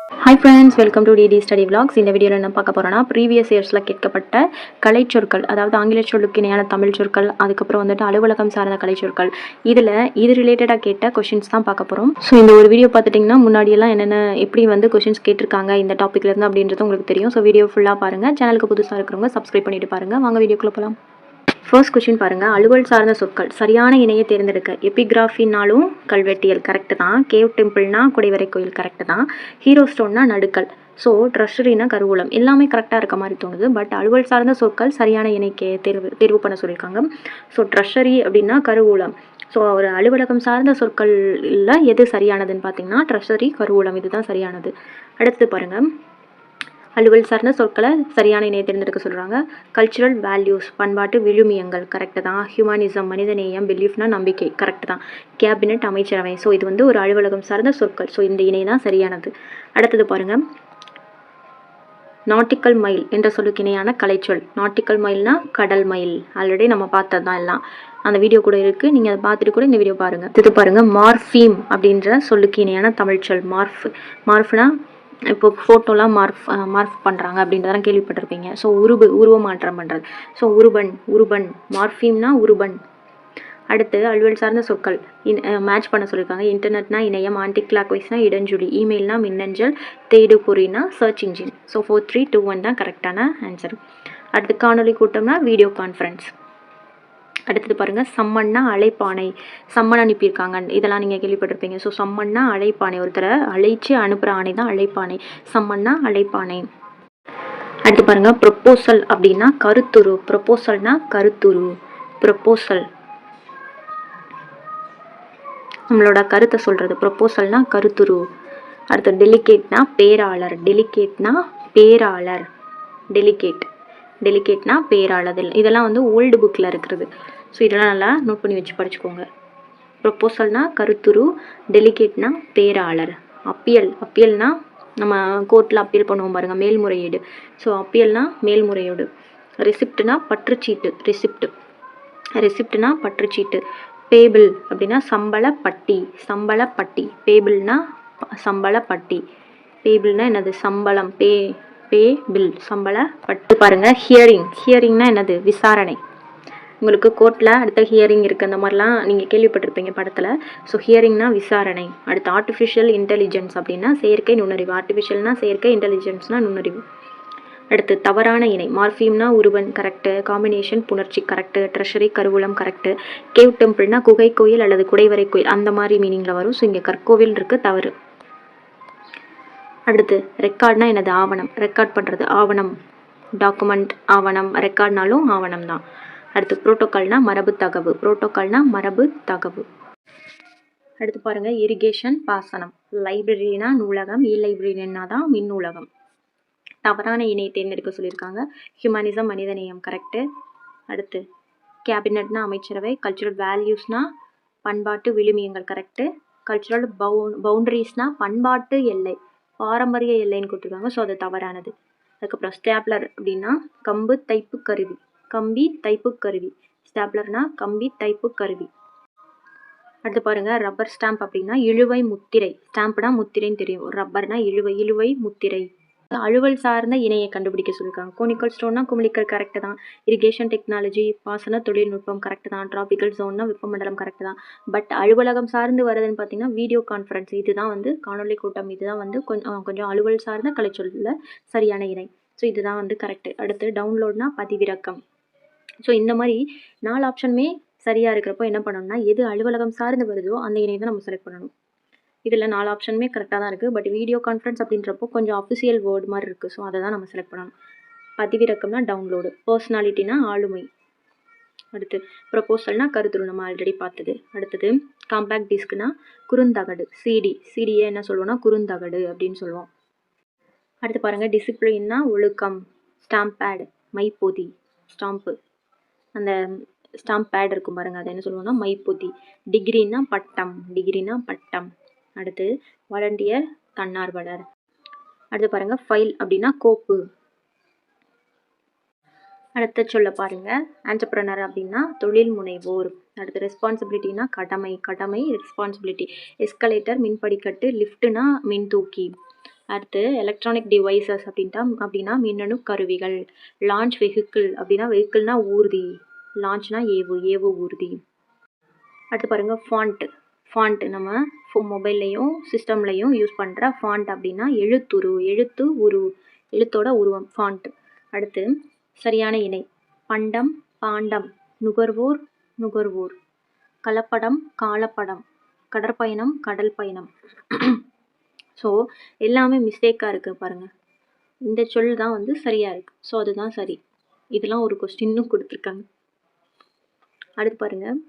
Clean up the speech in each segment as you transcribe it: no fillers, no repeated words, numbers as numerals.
Hi friends, welcome to DD study vlogs. இந்த வீடியோவில் என்ன பார்க்க போகிறோன்னா, ப்ரீவியஸ் இயர்ஸில் கேட்கப்பட்ட கலைச்சொற்கள், அதாவது ஆங்கில சொல்லுக்கு இணையான தமிழ் சொற்கள், அதுக்கப்புறம் வந்துட்டு அலுவலகம் சார்ந்த கலைச்சொற்கள், இது ரிலேட்டடாக கேட்ட கொஷின்ஸ் தான் பார்க்க போகிறோம். ஸோ இந்த ஒரு வீடியோ பார்த்துட்டிங்கன்னா முன்னாடியெல்லாம் என்னென்ன எப்படி வந்து கொஷின்ஸ் கேட்டிருக்காங்க இந்த டாப்பிக்லேருந்து அப்படின்றது உங்களுக்கு தெரியும். ஸோ வீடியோ ஃபுல்லாக பாருங்கள். சேனலுக்கு புதுசாக இருக்கிறவங்க சப்ஸ்கிரைப் பண்ணிட்டு பாருங்கள். வாங்க வீடியோக்குள்ளே போகலாம். ஃபர்ஸ்ட் கொஸ்டின் பாருங்கள். அலுவல் சார்ந்த சொற்கள் சரியான இணையை தேர்ந்தெடுக்க. எபிகிராஃபினாலும் கல்வெட்டியல் கரெக்டு தான். கேவ் டெம்பிள்னா குடைவரை கோயில் கரெக்டு தான். ஹீரோ ஸ்டோன்னா நடுக்கல். ஸோ ட்ரெஷரினா கருவூலம். எல்லாமே கரெக்டாக இருக்க மாதிரி தோணுது. பட் அலுவல் சார்ந்த சொற்கள் சரியான இணைக்கு தேர்வு பண்ண சொல்லியிருக்காங்க. ஸோ ட்ரெஷரி அப்படின்னா கருவூலம். ஸோ ஒரு அலுவலகம் சார்ந்த சொற்களில் எது சரியானதுன்னு பார்த்தீங்கன்னா ட்ரெஷரி, கருவூலம், இதுதான் சரியானது. அடுத்து பாருங்கள். அலுவல் சார்ந்த சொற்களை சரியான இணையை தேர்ந்தெடுக்க சொல்கிறாங்க. கல்ச்சுரல் வேல்யூஸ் பண்பாட்டு விழுமியங்கள் கரெக்டு தான். ஹியூமனிசம் மனிதநேயம், பிலீஃப்னா நம்பிக்கை கரெக்டு தான். கேபினெட் அமைச்சரவை. ஸோ இது வந்து ஒரு அலுவலகம் சார்ந்த சொற்கள். ஸோ இந்த இணை தான் சரியானது. அடுத்தது பாருங்கள். நாட்டிக்கல் மைல் என்ற சொல்லுக்கு இணையான கலைச்சொல். நாட்டிக்கல் மைல்னா கடல் மயில். ஆல்ரெடி நம்ம பார்த்தது தான் எல்லாம். அந்த வீடியோ கூட இருக்குது, நீங்கள் அதை பார்த்துட்டு கூட இந்த வீடியோ பாருங்கள். இது பாருங்கள். மார்ஃபீம் அப்படின்ற சொல்லுக்கு இணையான தமிழ்ச்சொல் மார்ஃப்னா இப்போ ஃபோட்டோலாம் மார்ஃப் பண்ணுறாங்க அப்படின்றதெல்லாம் கேள்விப்பட்டிருப்பீங்க. ஸோ உருவ மாற்றம் பண்ணுறது. ஸோ உருபன் மார்ஃபீம்னா உருபன். அடுத்து அலுவல் சார்ந்த சொற்கள் மேட்ச் பண்ண சொல்லியிருக்காங்க. இன்டர்நெட்னா இணையம், ஆன்டி கிளாக் வைஸ்னா இடஞ்சுழி, இமெயில்னா மின்னஞ்சல், தேடு பொறினா சர்ச் இன்ஜின். ஸோ 4 3 2 1 தான் கரெக்டான ஆன்சர். அடுத்து காணொலி கூட்டம்னா வீடியோ கான்ஃபரன்ஸ். அடுத்தது பாருங்கள். சம்மன்னா அழைப்பானை. சம்மன் அனுப்பியிருக்காங்க, இதெல்லாம் நீங்கள் கேள்விப்பட்டிருப்பீங்க. ஸோ சம்மன்னா அழைப்பானை, ஒருத்தரை அழைச்சி அனுப்புகிற ஆணை தான் அழைப்பானை. சம்மன்னா அழைப்பானை. அடுத்து பாருங்கள். ப்ரொப்போசல் அப்படின்னா கருத்துரு. ப்ரொப்போசல்னா கருத்துரு. ப்ரொப்போசல் நம்மளோட கருத்தை சொல்கிறது. ப்ரொப்போசல்னா கருத்துரு. அடுத்து டெலிகேட்னா பேராளர். டெலிகேட்னா பேராளர். இதெல்லாம் வந்து ஓல்டு புக்கில் இருக்கிறது. ஸோ இதெல்லாம் நல்லா நோட் பண்ணி வச்சு படிச்சுக்கோங்க. ப்ரொப்போசல்னா கருத்துரு, டெலிகேட்னா பேராளர். அப்பியல்னா நம்ம கோர்ட்டில் அப்பீல் பண்ணுவோம் பாருங்கள், மேல்முறையீடு. ஸோ அப்பீல்னா மேல்முறையீடு. ரெசிப்ட்னா பற்றுச்சீட்டு. ரெசிப்ட்னா பற்றுச்சீட்டு. பேபிள் அப்படின்னா சம்பளப்பட்டி. பேபிள்னா சம்பளப்பட்டி. பேபிள்னா என்னது? சம்பளம். பில் சம்பளப்பட்டு. பாருங்க. ஹியரிங்னா என்னது? விசாரணை. உங்களுக்கு கோர்ட்டில் அடுத்த ஹியரிங் இருக்குது, அந்த மாதிரிலாம் நீங்கள் கேள்விப்பட்டிருப்பீங்க படத்தில். ஸோ ஹியரிங்னா விசாரணை. அடுத்து ஆர்டிஃபிஷியல் இன்டெலிஜென்ஸ் அப்படின்னா செயற்கை நுண்ணறிவு. ஆர்டிஃபிஷியல்னா செயற்கை, இன்டெலிஜென்ஸ்னா நுண்ணறிவு. அடுத்து தவறான இணை. மார்ஃபீம்னா உருவன் கரெக்டு. காம்பினேஷன் புணர்ச்சி கரெக்டு. ட்ரெஷரி கருவூலம் கரெக்டு. கேவ் டெம்பிள்னா குகை கோயில் அல்லது குடைவரை கோயில், அந்த மாதிரி மீனிங்கில் வரும். ஸோ இங்கே கற்கோவில் இருக்குது, தவறு. அடுத்து ரெக்கார்ட்னா என்னது? ஆவணம். ரெக்கார்ட் பண்ணுறது ஆவணம். டாக்குமெண்ட் ஆவணம். ரெக்கார்ட்னாலும் ஆவணம் தான். அடுத்து புரோட்டோக்கால்னா மரபு தகவு. அடுத்து பாருங்கள். இரிகேஷன் பாசனம். லைப்ரரினா நூலகம். லைப்ரரினா தான் மின் நூலகம். தவறான இணையை தேர்ந்தெடுக்க சொல்லியிருக்காங்க. ஹியூமனிசம் மனிதநேயம் கரெக்டு. அடுத்து கேபினட்னா அமைச்சரவை. கல்ச்சுரல் வேல்யூஸ்னா பண்பாட்டு விழுமியங்கள் கரெக்டு. கல்ச்சுரல் பவுண்டரிஸ்னா பண்பாட்டு எல்லை, பாரம்பரிய எல்லைன்னு கொடுத்துருக்காங்க. ஸோ அது தவறானது. அதுக்கப்புறம் ஸ்டேப்லர் அப்படின்னா கம்பி தைப்பு கருவி. ஸ்டேப்லர்னா கம்பி தைப்பு கருவி. அடுத்து பாருங்கள். ரப்பர் ஸ்டாம்ப் அப்படின்னா இழுவை முத்திரை. ஸ்டாம்ப்னா முத்திரைன்னு தெரியும். ரப்பர்னா இழுவை முத்திரை. அலுவல் சார்ந்த இணையை கண்டுபிடிக்க சொல்லியிருக்காங்க. கோனிக்கல் ஸ்டோன்னா குமிழிக்கல் கரெக்டு தான். இரிகேஷன் டெக்னாலஜி பாசன தொழில்நுட்பம் கரெக்டு தான். டிராபிக்கல் ஜோன்னா வெப்பமண்டலம் கரெக்டு தான். பட் அலுவலகம் சார்ந்து வருதுன்னு பார்த்தீங்கன்னா வீடியோ கான்ஃபரன்ஸ், இதுதான் வந்து காணொலி கூட்டம், இதுதான் வந்து கொஞ்சம் அலுவல் சார்ந்த கலைச்சொல்ல சரியான இணை. ஸோ இதுதான் வந்து கரெக்டு. அடுத்து டவுன்லோட்னா பதிவிறக்கம். ஸோ இந்த மாதிரி 4 ஆப்ஷனுமே சரியாக இருக்கிறப்போ என்ன பண்ணணும்னா எது அலுவலகம் சார்ந்து வருதோ அந்த இணையை தான் நம்ம செலக்ட் பண்ணணும். இதில் 4 ஆப்ஷனுமே கரெக்டாக தான் இருக்குது. பட் வீடியோ கான்ஃபரன்ஸ் அப்படின்றப்போ கொஞ்சம் அஃபிஷியல் வேர்டு மாதிரி இருக்குது. ஸோ அதை தான் நம்ம செலக்ட் பண்ணணும். பதிவிறக்கம்னா டவுன்லோடு. பர்சனாலிட்டினா ஆளுமை. அடுத்து ப்ரொப்போசல்னா கருத்துரு, நம்ம ஆல்ரெடி பார்த்தது. அடுத்தது காம்பேக்ட் டிஸ்க்னா குறுந்தகடு. சிடியை என்ன சொல்லுவோம்னா குறுந்தகடு அப்படின்னு சொல்லுவோம். அடுத்து பாருங்கள். டிசிப்ளின்னா ஒழுக்கம். ஸ்டாம்ப் பேட் மைப்பொதி. ஸ்டாம்ப்பு அந்த ஸ்டாம்ப் பேட் இருக்கும் பாருங்கள், அதை என்ன சொல்லுவோம்னா மைப்பொதி. டிகிரினா பட்டம். அடுத்து வாலண்டியர் தன்னார்வலர். அடுத்து பாருங்க. ஃபைல் அப்படின்னா கோப்பு. அடுத்த சொல்ல பாருங்க. ஆண்டர்பிரனர் அப்படின்னா தொழில் முனைவோர். அடுத்து ரெஸ்பான்சிபிலிட்டினா கடமை ரெஸ்பான்சிபிலிட்டி. எஸ்கலேட்டர் மின்படிக்கட்டு. லிஃப்ட்னா மின் தூக்கி. அடுத்து எலக்ட்ரானிக் டிவைசஸ் அப்படின்னா மின்னணு கருவிகள். லான்ச் வெஹிக்கிள் அப்படின்னா வெஹிக்கிள்னா ஊர்தி, லான்ச்னா ஏவு ஊர்தி. அடுத்து பாருங்க ஃபாண்ட் நம்ம மொபைல்லையும் சிஸ்டம்லையும் யூஸ் பண்ணுற ஃபாண்ட் அப்படின்னா எழுத்தோட உருவம் ஃபாண்ட். அடுத்து சரியான இணை. பண்டம் பாண்டம், நுகர்வோர், கலப்படம் காலப்படம், கடற்பயணம் கடல் பயணம். ஸோ எல்லாமே மிஸ்டேக்காக இருக்குது பாருங்கள். இந்த சொல் தான் வந்து சரியாக இருக்குது. ஸோ அதுதான் சரி. இதெல்லாம் ஒரு கொஸ்டின்னும் கொடுத்துருக்காங்க. அடுத்து பாருங்கள்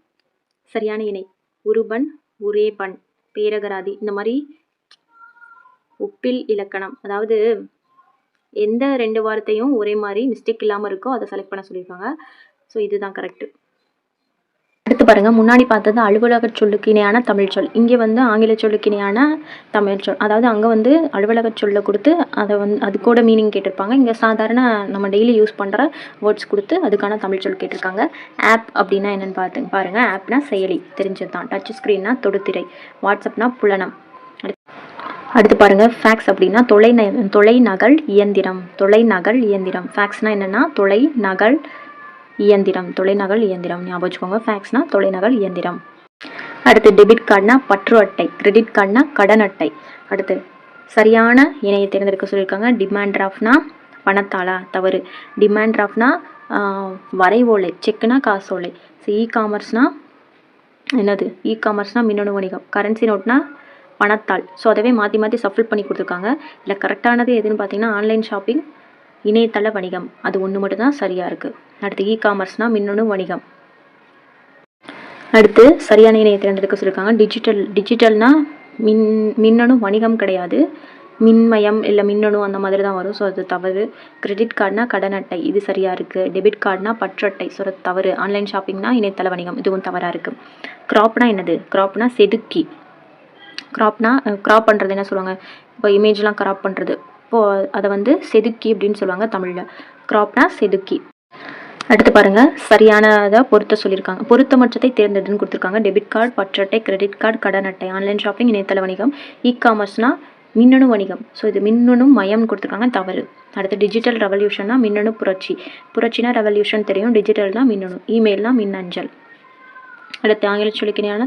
சரியான இணை. உருபன் உரேபன், பேரகராதி. இந்த மாதிரி ஒப்பில் இலக்கணம், அதாவது எந்த 2 வார்த்தையும் ஒரே மாதிரி மிஸ்டேக் இல்லாமல் இருக்கோ அதை செலக்ட் பண்ண சொல்லியிருக்காங்க. ஸோ இதுதான் கரெக்டு. அடுத்து பாருங்கள், முன்னாடி பார்த்தது அலுவலக சொல்லுக்கு இணையான தமிழ் சொல். இங்கே வந்து ஆங்கில சொல்லுக்கு இணையான தமிழ் சொல். அதாவது அங்கே வந்து அலுவலக சொல்லை கொடுத்து அது கூட மீனிங் கேட்டிருப்பாங்க. இங்கே சாதாரண நம்ம டெய்லி யூஸ் பண்ணுற வேர்ட்ஸ் கொடுத்து அதுக்கான தமிழ் சொல் கேட்டிருக்காங்க. ஆப் அப்படின்னா என்னென்னு பாருங்கள். ஆப்னா செயலி, தெரிஞ்சது தான். டச் ஸ்க்ரீன்னா தொடுதிரை, வாட்ஸ்அப்னா புலனம். அடுத்து பாருங்கள், ஃபேக்ஸ் அப்படின்னா தொலைநகல் இயந்திரம். ஃபேக்ஸ்னால் என்னென்னா தொலைநகல் இயந்திரம் ஞாபகம் வச்சுக்கோங்க. ஃபேக்ஸ்னா தொலைநகல் இயந்திரம். அடுத்து டெபிட் கார்டுனா பற்று அட்டை, கிரெடிட் கார்டுனா கடன் அட்டை. அடுத்து சரியான இணையை தேர்ந்தெடுக்க சொல்லியிருக்காங்க. டிமாண்ட் டிராஃப்ட்னா பணத்தாளா, தவறு. டிமாண்ட் டிராஃப்ட்னா வரைவோலை, செக்குனா காசோலை. இ காமர்ஸ்னா என்னது? இ காமர்ஸ்னா மின்னணு வணிகம். கரன்சி நோட்னா பணத்தாள். ஸோ அதவே மாற்றி சஃபில் பண்ணி கொடுத்துருக்காங்க. இல்லை கரெக்டானது எதுன்னு பார்த்தீங்கன்னா ஆன்லைன் ஷாப்பிங், இணையதள வணிகம். அது ஒன்று மட்டும்தான் சரியாக இருக்குது. அடுத்து இ காமர்ஸ்னால் மின்னணு வணிகம். அடுத்து சரியான இணையை தேர்ந்தெடுக்க சொல்லியிருக்காங்க. டிஜிட்டல்னா மின்னணு வணிகம் கிடையாது, மின்மயம் இல்லை மின்னணு அந்த மாதிரி தான் வரும். ஸோ அது தவறு. கிரெடிட் கார்டுனா கடன் அட்டை, இது சரியாக இருக்குது. டெபிட் கார்டுனா பற்று அட்டை, ஸோ அது தவறு. ஆன்லைன் ஷாப்பிங்னா இணையதள வணிகம், இதுவும் தவறாக இருக்குது. க்ராப்னா என்னது? க்ராப்னா செதுக்கி. க்ராப் பண்ணுறது என்ன சொல்லுவாங்க? இப்போ இமேஜ்லாம் க்ராப் பண்ணுறது, இப்போது அதை வந்து செதுக்கி அப்படின்னு சொல்லுவாங்க தமிழில். க்ராப்னா செதுக்கி. அடுத்து பாருங்கள், சரியானதை பொருத்த சொல்லியிருக்காங்க. பொருத்தமற்றதை தேர்ந்தெடுன்னு கொடுத்துருக்காங்க. டெபிட் கார்டு, பற்றட்டை, கிரெடிட் கார்டு, கடன் அட்டை. ஆன்லைன் ஷாப்பிங், இணையதள வணிகம். இ காமர்ஸ்னால் மின்னணு வணிகம். ஸோ இது மின்னணு மயம் கொடுத்துருக்காங்க, தவறு. அடுத்து டிஜிட்டல் ரெவல்யூஷன்னா மின்னணு புரட்சினா ரெவல்யூஷன் தெரியும். டிஜிட்டல்னா மின்னணு. இமெயில்னா மின்னஞ்சல். அடுத்து ஆங்கில சொல்லுக்கு இணையான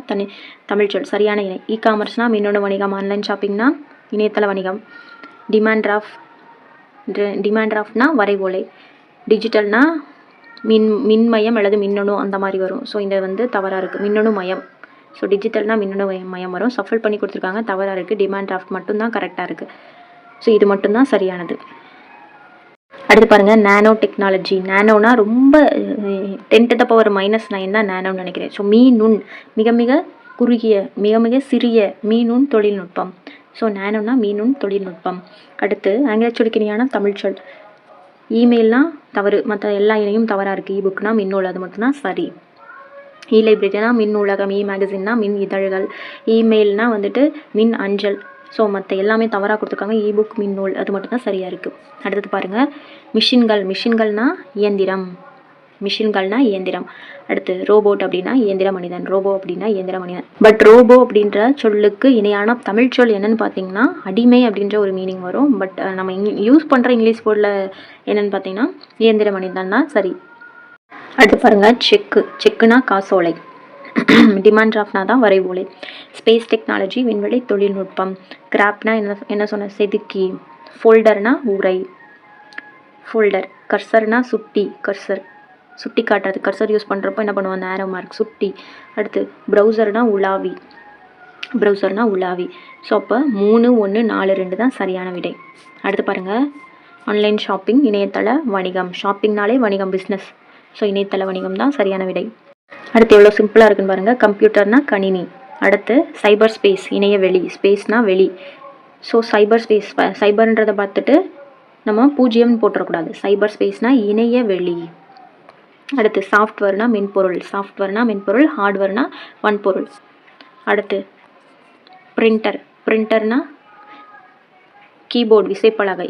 தமிழ் சொல் சரியான இணை. இ காமர்ஸ்னா மின்னணு வணிகம். ஆன்லைன் ஷாப்பிங்னா இணையதள வணிகம். டிமாண்ட் டிராஃப்ட்னா வரைவோலை. டிஜிட்டல்னா மின்மயம் அல்லது மின்னணு அந்த மாதிரி வரும். ஸோ இந்த வந்து தவறாக இருக்குது. மின்னணு மயம். ஸோ டிஜிட்டல்னா மின்னணு மயம் வரும். சஃபில் பண்ணி கொடுத்துருக்காங்க, தவறாக இருக்குது. டிமாண்ட் டிராஃப்ட் மட்டும்தான் கரெக்டாக இருக்குது. ஸோ இது மட்டும்தான் சரியானது. அடுத்து பாருங்கள், நானோ டெக்னாலஜி. நானோனா ரொம்ப 10⁻⁻9 தான் நானோன்னு நினைக்கிறேன். ஸோ நுண், மிக மிக குறுகிய, மிக மிக சிறிய, நுண் தொழில்நுட்பம். ஸோ நானோனா நுண் தொழில்நுட்பம். அடுத்து ஆங்கில சொல்லுக்கிணையான தமிழ் சொல். இமெயில்னால் தவறு, மற்ற எல்லா இணையும் தவறாக இருக்குது. இ புக்னா மின்னூல், அது மட்டும்தான் சரி. இ லைப்ரரினா மின் நூலகம். இ மேகசின்னா மின் இதழ்கள். இமெயில்னா வந்துட்டு மின் அஞ்சல். ஸோ மற்ற எல்லாமே தவறாக கொடுத்துருக்காங்க. இ புக், மின்னூல், அது மட்டும்தான் சரியாக இருக்குது. அடுத்தது பாருங்கள், மிஷின்கள்னா இயந்திரம். அடுத்து ரோபோட் அப்படின்னா இயந்திர மனிதன். பட் ரோபோ அப்படின்ற சொல்லுக்கு இணையான தமிழ் சொல் என்னன்னு பார்த்தீங்கன்னா அடிமை அப்படின்ற ஒரு மீனிங் வரும். பட் நம்ம யூஸ் பண்ணுற இங்கிலீஷ் வேர்டில் என்னென்னு பார்த்தீங்கன்னா இயந்திர மனிதன் தான் சரி. அடுத்து பாருங்கள், செக்குனா காசோலை. டிமாண்ட் டிராஃப்ட்னா தான் வரைவோலை. ஸ்பேஸ் டெக்னாலஜி விண்வெளி தொழில்நுட்பம். கிராப்னா என்ன சொன்ன? செதுக்கி. ஃபோல்டர்னா உரை. கர்சர்னா சுட்டி காட்டுறது. கர்சர் யூஸ் பண்ணுறப்போ என்ன பண்ணுவோம்? அந்த ஆரோ மார்க் சுட்டி. அடுத்து ப்ரௌசர்னா உலாவி. ஸோ அப்போ 3, 1, 4, 2 தான் சரியான விடை. அடுத்து பாருங்கள், ஆன்லைன் ஷாப்பிங் இணையதள வணிகம். ஷாப்பிங்னாலே வணிகம், பிஸ்னஸ். ஸோ இணையதள வணிகம் தான் சரியான விடை. அடுத்து எவ்வளோ சிம்பிளாக இருக்குன்னு பாருங்கள். கம்ப்யூட்டர்னா கணினி. அடுத்து சைபர் ஸ்பேஸ், இணைய வெளி. ஸ்பேஸ்னா வெளி. ஸோ சைபர்ன்றதை பார்த்துட்டு நம்ம 0 போட்டுறக்கூடாது. சைபர் ஸ்பேஸ்னால் இணைய வெளி. அடுத்து சாஃப்ட்வேர்னா மென்பொருள். ஹார்ட்வேர்னா வன்பொருள். அடுத்து பிரிண்டர்னா கீபோர்டு, விசைப்பலகை.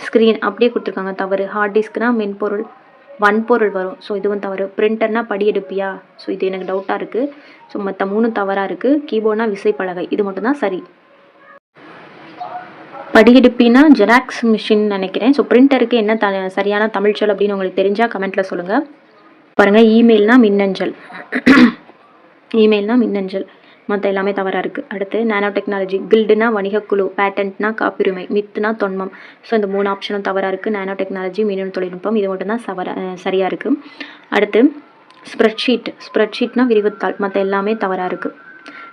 ஸ்க்ரீன் அப்படியே கொடுத்துருக்காங்க, தவறு. ஹார்ட் டிஸ்க்னா மென்பொருள், வன்பொருள் வரும். ஸோ இதுவும் தவறு. பிரிண்டர்னா படி எடுப்பியா? ஸோ இது எனக்கு டவுட்டாக இருக்குது. ஸோ மற்ற 3 தவறாக இருக்குது. கீபோர்ட்னா விசைப்பலகை, இது மட்டும்தான் சரி. படிகெடுப்பினா ஜெராக்ஸ் மிஷின் நினைக்கிறேன். ஸோ பிரிண்டருக்கு என்ன சரியான தமிழ் சொல் அப்படின்னு உங்களுக்கு தெரிஞ்சால் கமெண்ட்டில் சொல்லுங்கள். பாருங்கள், இமெயில்னா மின்னஞ்சல். இமெயில்னா மின்னஞ்சல். மற்ற எல்லாமே தவறாக இருக்குது. அடுத்து நானோ டெக்னாலஜி. கில்டுனா வணிகக்குழு, பேட்டன்ட்னா காப்புரிமை, மித்துனா தொன்மம். ஸோ இந்த 3 ஆப்ஷனும் தவறாக இருக்குது. நானோ டெக்னாலஜி, மின்னணு தொழில்நுட்பம், இது மட்டும் தான் சரியாக இருக்குது. அடுத்து ஸ்ப்ரெட்ஷீட்னா விரிவுத்தாள், மற்ற எல்லாமே தவறாக இருக்குது.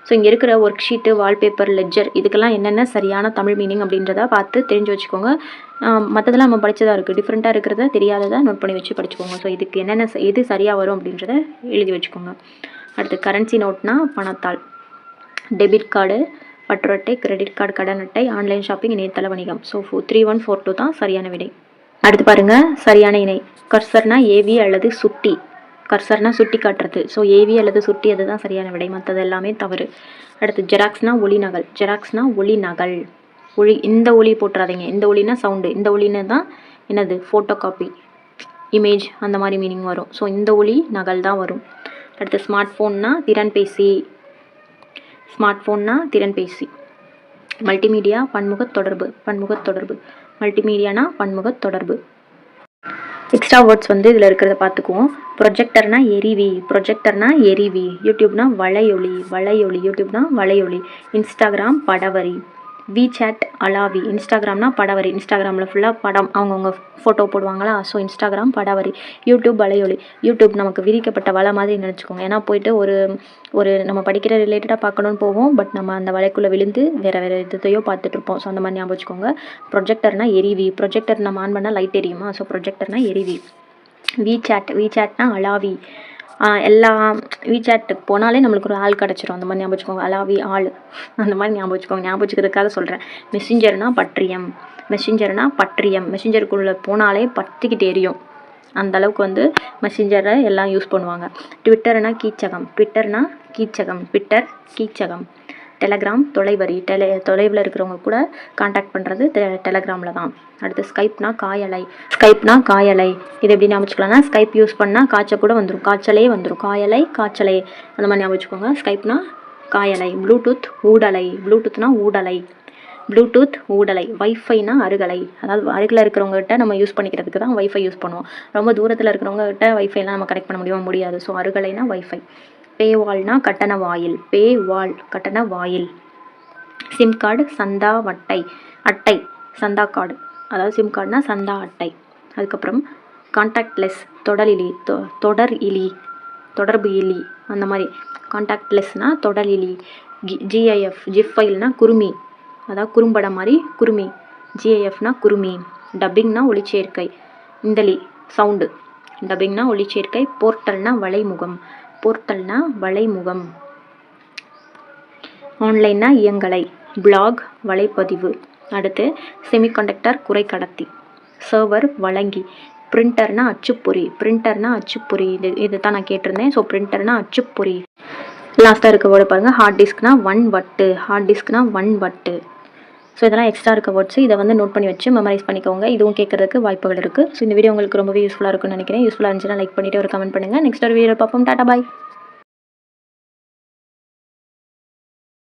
ஸோ இங்கே இருக்கிற ஒர்க் ஷீட்டு, வால்பேப்பர், லெட்ஜர், இதுக்கெல்லாம் என்னென்ன சரியான தமிழ் மீனிங் அப்படின்றத பார்த்து தெரிஞ்சு வச்சுக்கோங்க. மற்றதெல்லாம் நம்ம படித்ததாக இருக்குது. டிஃப்ரெண்ட்டாக இருக்கிறத தெரியாததை நோட் பண்ணி வச்சு படிச்சுக்கோங்க. ஸோ இதுக்கு என்னென்ன எது சரியாக வரும் அப்படின்றத எழுதி வச்சுக்கோங்க. அடுத்து கரன்சி நோட்னா பணத்தாள். டெபிட் கார்டு, பற்று அட்டை, கிரெடிட் கார்டு, கடன் அட்டை, ஆன்லைன் ஷாப்பிங், இணையதள வணிகம். ஸோ 3142 தான் சரியான விடை. அடுத்து பாருங்கள், சரியான இணை. கர்சர்னா ஏவி அல்லது சுட்டி. கர்சர்னா சுட்டி காட்டுறது. ஸோ ஏவி அல்லது சுட்டி, அதுதான் சரியான விடை. மற்றது எல்லாமே தவறு. அடுத்து ஜெராக்ஸ்னா ஒளி நகல். ஜெராக்ஸ்னா ஒளி நகல். இந்த ஒளி போட்டுறாதீங்க. இந்த ஒளினா சவுண்டு. இந்த ஒளின்னு தான் என்னது, ஃபோட்டோ காப்பி, இமேஜ், அந்த மாதிரி மீனிங் வரும். ஸோ இந்த ஒளி நகல் தான் வரும். அடுத்து ஸ்மார்ட் ஃபோன்னா திறன்பேசி. ஸ்மார்ட் ஃபோன்னா திறன்பேசி. மல்டிமீடியா பன்முகத் தொடர்பு. மல்டிமீடியானா பன்முகத் தொடர்பு. எக்ஸ்ட்ரா வேர்ட்ஸ் இதில் இருக்கிறத பார்த்துக்குவோம். ப்ரொஜெக்டர்னா எரிவி. யூடியூப்னா வளையொலி. யூடியூப்னா வளையொலி. இன்ஸ்டாகிராம் படவரி. விசாட் அலாவி. இன்ஸ்டாகிராம்னா படவரி. இன்ஸ்டாகிராமில் ஃபுல்லாக படம், அவங்கவுங்க ஃபோட்டோ போடுவாங்களா. ஸோ இன்ஸ்டாகிராம் படவரி. யூடியூப் வளையொலி. யூடியூப் நமக்கு விரிக்கப்பட்ட வலை மாதிரி நினச்சிக்கோங்க. ஏன்னா போயிட்டு ஒரு நம்ம படிக்கிற ரிலேட்டடாக பார்க்கணுன்னு போவோம். பட் நம்ம அந்த வலைக்குள்ளே விழுந்து வேறு எதையோ பார்த்துட்ருப்போம். ஸோ அந்த மாதிரி ஞாபகம் வச்சுக்கோங்க. ப்ரொஜெக்டர்னா எரிவி. ப்ரொஜெக்டர் நம்ம ஆன் பண்ணால் லைட் எரியுமா. ஸோ ப்ரொஜெக்டர்னா எரிவி. விசாட்னா அலாவி. விசாட்டுக்கு போனாலே நம்மளுக்கு ஒரு ஆள் கிடச்சிரும். அந்த மாதிரி ஞாபகம் வச்சுக்கோங்க. அலாவி ஆள், அந்த மாதிரி ஞாபகம் வச்சுக்கோங்க. ஞாபகம் வச்சுக்கிறதுக்காக சொல்கிறேன். மெசேஞ்சர்னா பற்றியம். மெசேஞ்சருக்குள்ளே போனாலே பற்றிக்கிட்டு எரியும். அந்த அளவுக்கு மெசேஞ்சரை எல்லாம் யூஸ் பண்ணுவாங்க. ட்விட்டர்னா கீச்சகம். ட்விட்டர் கீச்சகம். டெலகிராம் தொலைவரி. தொலைவில் இருக்கிறவங்க கூட காண்டாக்ட் பண்ணுறது டெலகிராமில் தான். அடுத்து ஸ்கைப்னா காயலை. இது எப்படி ஞாபகம் வச்சுக்கலாம்னா, ஸ்கைப் யூஸ் பண்ணால் காய்ச்சல் கூட வந்துடும். காய்ச்சலே வந்துடும். காய்ச்சலை அந்த மாதிரி ஞாபகம் வச்சுக்கோங்க. ஸ்கைப்னா காயலை. ப்ளூடூத்னா ஊடலை. வைஃபைனா அருகலை. அதாவது அருகில் இருக்கிறவங்ககிட்ட நம்ம யூஸ் பண்ணிக்கிறதுக்கு தான் வைஃபை யூஸ் பண்ணுவோம். ரொம்ப தூரத்தில் இருக்கிறவங்ககிட்ட வைஃபைலாம் நம்ம கனெக்ட் பண்ண முடியாது. So அருகலைனா wifi. பேவால்னா கட்டண வாயில். சிம் கார்டு சந்தா அட்டை. சந்தா கார்டு, அதாவது சிம் கார்டுனா சந்தா அட்டை. அதுக்கப்புறம் கான்டாக்ட்லெஸ் தொடர்பு இலி அந்த மாதிரி. கான்டாக்ட்லெஸ்னா தொடர் இலி. ஜிஃப் ஃபைல்னா குருமி, அதாவது குறும்படம் மாதிரி குருமி. ஜிஐஎஃப்னா குருமி. டப்பிங்னா ஒளிச்சேர்க்கை. இந்தலி சவுண்டு. டப்பிங்னா ஒளிச்சேர்க்கை. போர்ட்டல்னா வலைமுகம். ஆன்லைன்னா இயங்கலை. பிளாக் வலைப்பதிவு. அடுத்து செமிகண்டக்டர் குறைக்கடத்தி. சர்வர் வழங்கி. பிரிண்டர்னா அச்சுப்பொறி. இது தான் நான் கேட்டிருந்தேன். ஸோ பிரிண்டர்னா அச்சுப்பொறி. லாஸ்ட்டாக இருக்க வேர்டு பாருங்கள். ஹார்ட் டிஸ்க்னா வன்வட்டு. ஸோ இதெல்லாம் எக்ஸ்ட்ரா இருக்க வேர்ட்ஸ். இதை நோட் பண்ணி வச்சு மெமரைஸ் பண்ணிக்கோங்க. இதுவும் கேட்கறதுக்கு வாய்ப்புகள் இருக்குது. ஸோ இந்த வீடியோ உங்களுக்கு ரொம்பவே யூஸ்ஃபுல்லாக இருக்குன்னு நினைக்கிறேன். யூஸ்ஃபுல்லாக இருந்துச்சுன்னா லைக் பண்ணிவிட்டு ஒரு கமெண்ட் பண்ணுங்கள். நெக்ஸ்ட் ஒரு வீடியோ பார்ப்போம். டாடா பாய்.